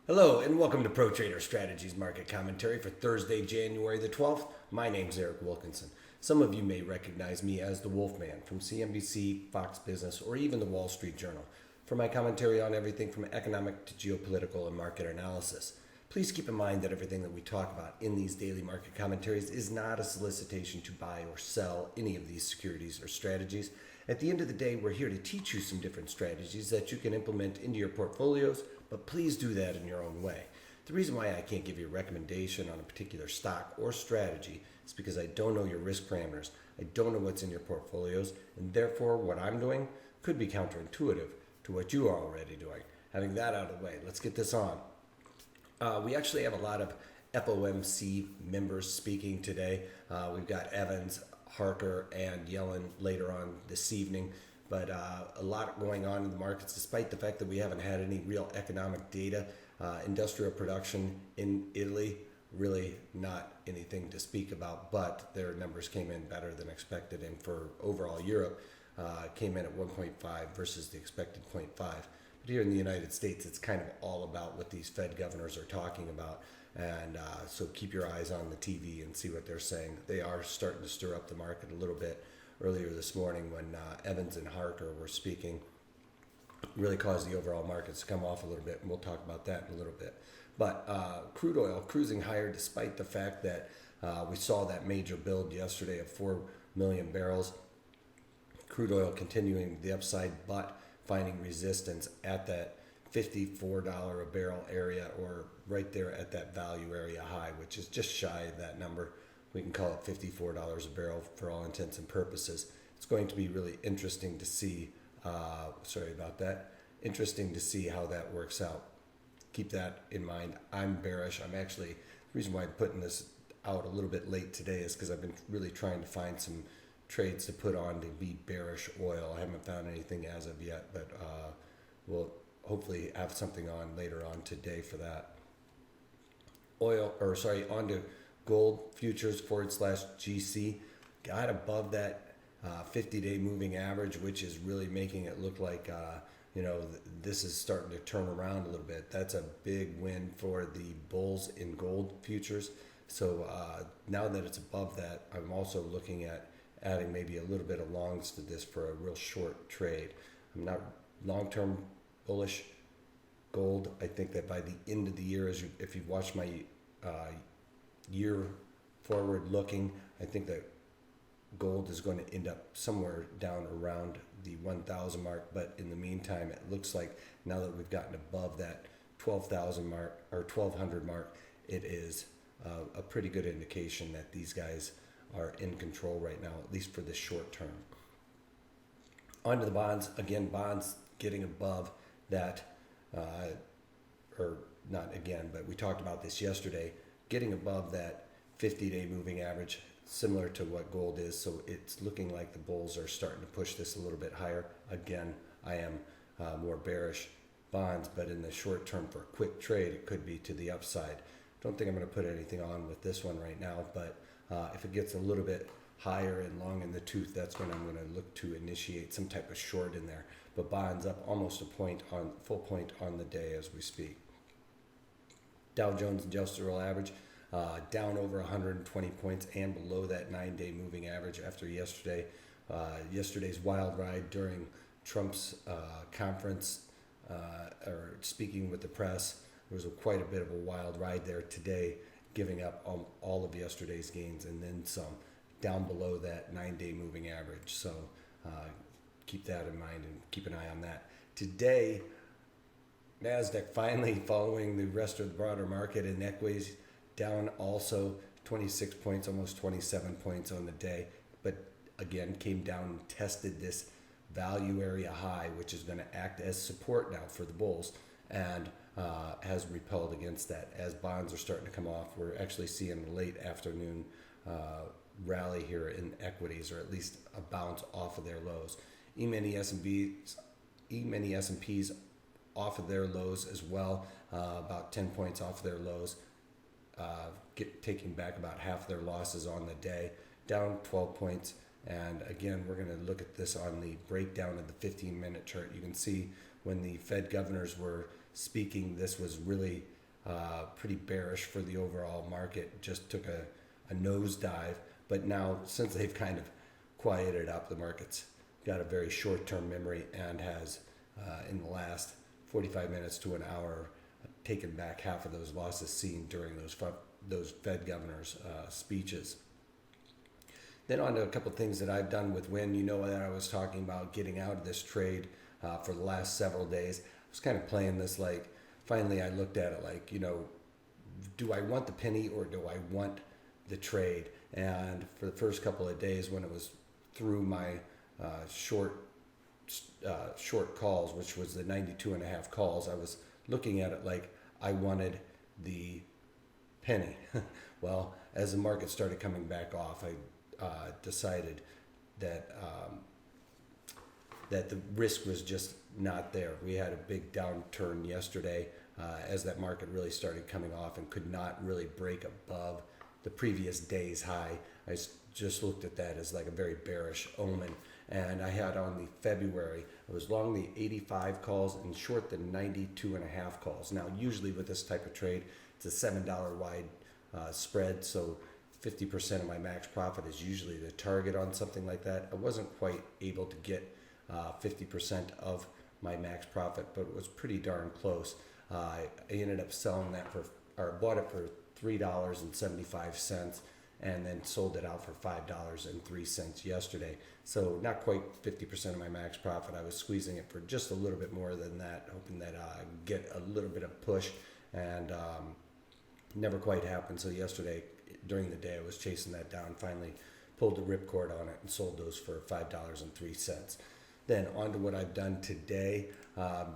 Hello and welcome to Pro Trader Strategies Market Commentary for Thursday, January the 12th. My name's Eric Wilkinson. Some of you may recognize me as the Wolfman from CNBC, Fox Business, or even the Wall Street Journal for my commentary on everything from economic to geopolitical and market analysis. Please keep in mind that everything that we talk about in these daily market commentaries is not a solicitation to buy or sell any of these securities or strategies. At the end of the day, we're here to teach you some different strategies that you can implement into your portfolios, but please do that in your own way. The reason why I can't give you a recommendation on a particular stock or strategy is because I don't know your risk parameters. I don't know what's in your portfolios, and therefore what I'm doing could be counterintuitive to what you are already doing. Having that out of the way, let's get this on. We actually have a lot of FOMC members speaking today. We've got Evans, Harker, and Yellen later on this evening. But a lot going on in the markets, despite the fact that we haven't had any real economic data. Industrial production in Italy, really not anything to speak about, but their numbers came in better than expected. And for overall Europe, came in at 1.5 versus the expected 0.5. But here in the United States, it's kind of all about what these Fed governors are talking about. And so keep your eyes on the TV and see what they're saying. They are starting to stir up the market a little bit. Earlier this morning when Evans and Harker were speaking, really caused the overall markets to come off a little bit, and we'll talk about that in a little bit. But crude oil cruising higher despite the fact that we saw that major build yesterday of 4 million barrels. Crude oil continuing the upside, but finding resistance at that $54 a barrel area, or right there at that value area high, which is just shy of that number. We can call it $54 a barrel for all intents and purposes. It's going to be really interesting to see, interesting to see how that works out. Keep that in mind. I'm bearish. I'm actually, the reason why I'm putting this out a little bit late today is because I've been really trying to find some trades to put on to be bearish oil. I haven't found anything as of yet, but we'll hopefully have something on later on today for that. On to gold futures /GC got above that 50-day moving average, which is really making it look like this is starting to turn around a little bit. That's a big win for the bulls in gold futures. So now that it's above that, I'm also looking at adding maybe a little bit of longs to this for a real short trade. I'm not long-term bullish gold. I think that by the end of the year, if you've watched my year forward looking, I think that gold is going to end up somewhere down around the 1,000 mark. But in the meantime, it looks like now that we've gotten above that 12,000 mark or 1,200 mark, it is a pretty good indication that these guys are in control right now, at least for the short term. On to the bonds. Again, bonds getting above that, or not again, but we talked about this yesterday, getting above that 50-day moving average, similar to what gold is. So it's looking like the bulls are starting to push this a little bit higher. Again, I am more bearish bonds, but in the short term for a quick trade, it could be to the upside. Don't think I'm going to put anything on with this one right now, but if it gets a little bit higher and long in the tooth, that's when I'm going to look to initiate some type of short in there. But bonds up almost full point on the day as we speak. Dow Jones Industrial Average down over 120 points and below that 9-day moving average after yesterday's wild ride during Trump's conference or speaking with the press. There was quite a bit of a wild ride there today, giving up all of yesterday's gains and then some, down below that 9-day moving average. So keep that in mind and keep an eye on that. Today, NASDAQ finally following the rest of the broader market in equities, down also 26 points, almost 27 points on the day. But again, came down and tested this value area high, which is going to act as support now for the bulls, and has repelled against that. As bonds are starting to come off, we're actually seeing a late afternoon rally here in equities, or at least a bounce off of their lows. E-mini S&Ps off of their lows as well, about 10 points off their lows, taking back about half their losses on the day, down 12 points. And again, we're going to look at this on the breakdown of the 15-minute chart. You can see when the Fed governors were speaking, this was really pretty bearish for the overall market. Just took a nosedive. But now, since they've kind of quieted up, the market's got a very short-term memory and has, in the last 45 minutes to an hour, taken back half of those losses seen during those Fed governors' speeches. Then on to a couple things that I've done with WYNN. You know that I was talking about getting out of this trade for the last several days. I was kind of playing this like, finally I looked at it like, do I want the penny or do I want the trade? And for the first couple of days when it was through my short calls, which was the 92.5 calls, I was looking at it like I wanted the penny. Well, as the market started coming back off, I decided that that the risk was just not there. We had a big downturn yesterday as that market really started coming off and could not really break above the previous day's high. I just looked at that as like a very bearish omen. And I had on the February, I was long the 85 calls and short the 92.5 calls. Now, usually with this type of trade, it's a $7 wide spread, so 50% of my max profit is usually the target on something like that. I wasn't quite able to get 50% of my max profit, but it was pretty darn close. I ended up selling that or bought it for $3.75 and then sold it out for $5.03 yesterday. So not quite 50% of my max profit. I was squeezing it for just a little bit more than that, hoping that I'd get a little bit of push, and never quite happened. So yesterday, during the day, I was chasing that down, finally pulled the ripcord on it and sold those for $5.03. Then on to what I've done today,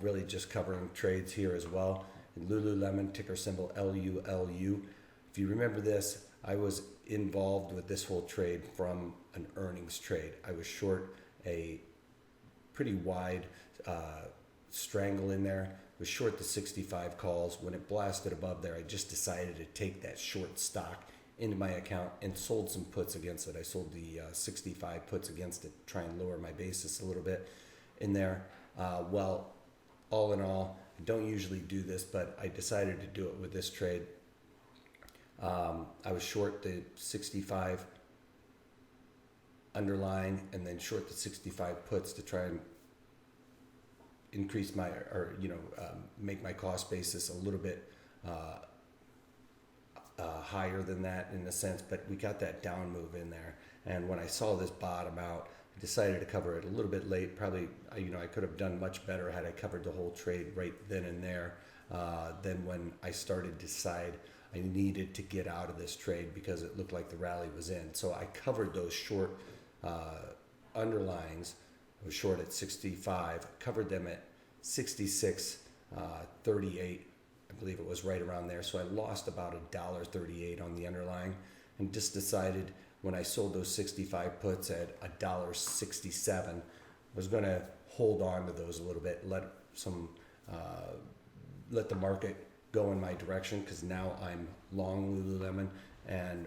really just covering trades here as well. In Lululemon, ticker symbol LULU. If you remember this, I was involved with this whole trade from an earnings trade. I was short a pretty wide strangle in there. Was short the 65 calls. When it blasted above there, I just decided to take that short stock into my account and sold some puts against it. I sold the 65 puts against it, try and lower my basis a little bit in there. Well, all in all, I don't usually do this, but I decided to do it with this trade. I was short the 65 underlying and then short the 65 puts to try and increase my, make my cost basis a little bit higher than that in a sense, but we got that down move in there. And when I saw this bottom out, I decided to cover it a little bit late. Probably, I could have done much better had I covered the whole trade right then and there. Then when I started to decide I needed to get out of this trade because it looked like the rally was in. So I covered those short underlyings. I was short at 65, covered them at 66.38. I believe it was right around there. So I lost about $1.38 on the underlying, and just decided when I sold those 65 puts at $1.67, I was going to hold on to those a little bit, let the market go in my direction, because now I'm long Lululemon and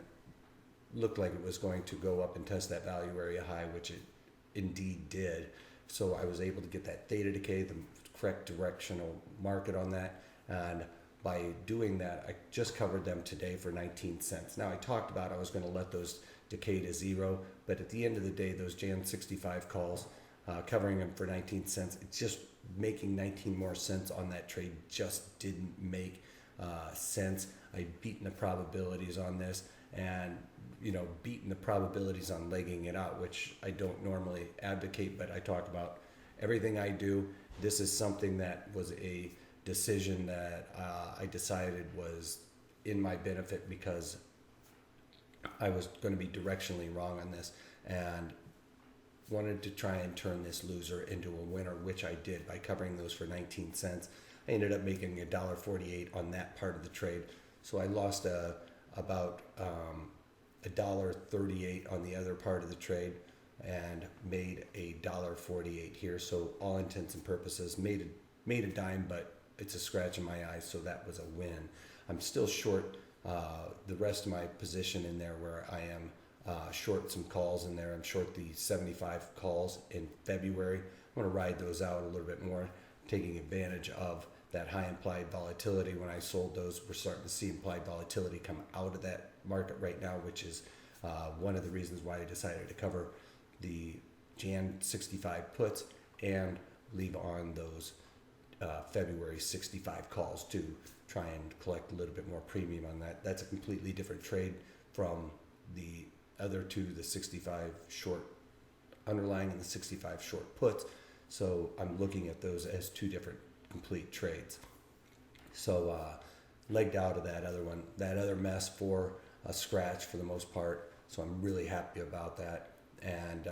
looked like it was going to go up and test that value area high, which it indeed did. So I was able to get that theta decay, the correct directional market on that, and by doing that, I just covered them today for 19 cents. Now I talked about I was going to let those decay to zero, but at the end of the day, those Jan 65 calls, covering them for 19 cents, it's just making 19 more cents on that trade just didn't make sense. I'd beaten the probabilities on this, and beaten the probabilities on legging it out, which I don't normally advocate, but I talk about everything I do. This is something that was a decision that I decided was in my benefit, because I was going to be directionally wrong on this, and wanted to try and turn this loser into a winner, which I did by covering those for 19 cents. I ended up making $1.48 on that part of the trade. So I lost about $1.38 on the other part of the trade and made $1.48 here. So all intents and purposes, made a dime, but it's a scratch in my eye, so that was a win. I'm still short the rest of my position in there, where I am short some calls in there. I'm short the 75 calls in February. I'm going to ride those out a little bit more, taking advantage of that high implied volatility. When I sold those, we're starting to see implied volatility come out of that market right now, which is one of the reasons why I decided to cover the Jan 65 puts and leave on those February 65 calls to try and collect a little bit more premium on that. That's a completely different trade from the other two, the 65 short underlying and the 65 short puts. So I'm looking at those as two different complete trades. So legged out of that other one, that other mess for a scratch for the most part. So I'm really happy about that. And,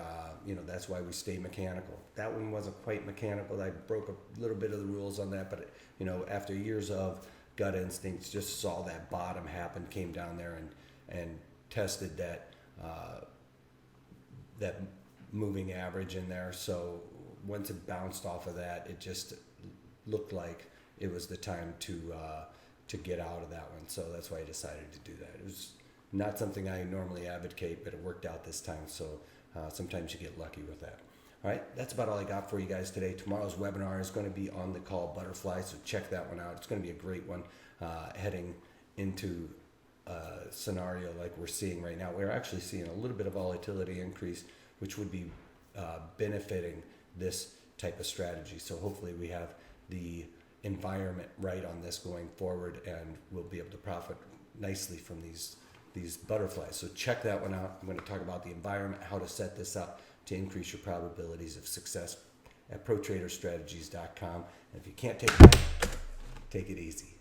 that's why we stay mechanical. That one wasn't quite mechanical. I broke a little bit of the rules on that, but, after years of gut instincts, just saw that bottom happen, came down there and tested that, that moving average in there. So once it bounced off of that, it just looked like it was the time to get out of that one. So that's why I decided to do that. It was not something I normally advocate, but it worked out this time. So sometimes you get lucky with that. All right, that's about all I got for you guys today. Tomorrow's webinar is going to be on the call butterfly, so check that one out. It's going to be a great one heading into a scenario like we're seeing right now. We're actually seeing a little bit of volatility increase, which would be benefiting this type of strategy. So hopefully we have the environment right on this going forward, and we'll be able to profit nicely from these butterflies. So check that one out. I'm going to talk about the environment, how to set this up to increase your probabilities of success at protraderstrategies.com. And if you can't take that, take it easy.